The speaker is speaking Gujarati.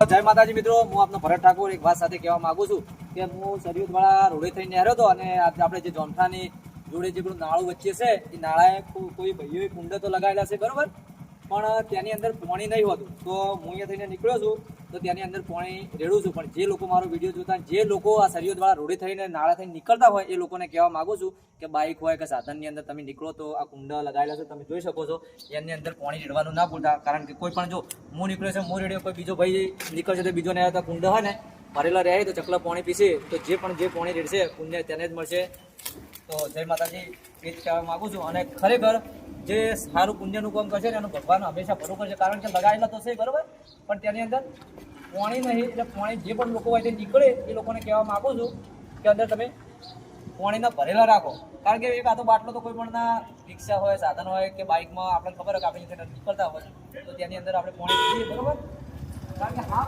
જય માતાજી મિત્રો, હું આપનો ભરત ઠાકોર એક વાત સાથે કહેવા માંગુ છું કે હું સરિયુદવાળા રોડે થઈને આવ્યો હતો અને આપણે જે જોમઠાની જોડે જે પેલું નાળું વચ્ચે છે એ નાળાએ કોઈ ભાઈઓએ કુંડ તો લગાવેલા છે બરોબર, પણ ત્યાંની અંદર પાણી નહીં હોતું. તો હું અહીંયા થઈને નીકળ્યો છું તો ત્યાંની અંદર પાણી રેડું છું. પણ જે લોકો મારો વિડીયો જોતા, જે લોકો આ સરિયુદવાળા રોડે થઈને નાળા થઈને નીકળતા હોય એ લોકોને કહેવા માંગુ છું કે બાઇક હોય કે સાધનની અંદર તમે નીકળો તો આ કુંડ લગાવેલા છે, તમે જોઈ શકો છો. એની અંદર પાણી રેડવાનું ના ભૂલતા, કારણ કે કોઈ પણ જો હું નીકળ્યો છે, હું રેડ્યો, કોઈ બીજો ભાઈ નીકળશે તો બીજો ને આવ્યા કુંડ હોય ને ભરેલા રહે તો ચકલા પાણી પીશે તો જે પાણી રેડશે પુણ્ય તેને જ મળશે. તો જય માતાજી એ જ કહેવા માગું છું. અને ખરેખર જે સારું પુણ્યનું કામ કરશે ને એનું ભગવાન હંમેશા ભરું કરશે, કારણ કે લગાવેલા તો છે બરોબર, પણ તેની અંદર પાણી નહીં. એટલે પાણી જે પણ લોકો હોય તે નીકળે એ લોકોને કહેવા માગું છું કે અંદર તમે પાણીના ભરેલા રાખો. કારણ કે એક આ તો બાટલો તો કોઈ પણ ના રિક્ષા હોય, સાધન હોય કે બાઇકમાં આપણને ખબર હોય કે આપણે નીકળતા હોય તો તેની અંદર આપણે પાણી પીએ બરોબર. કારણ કે હા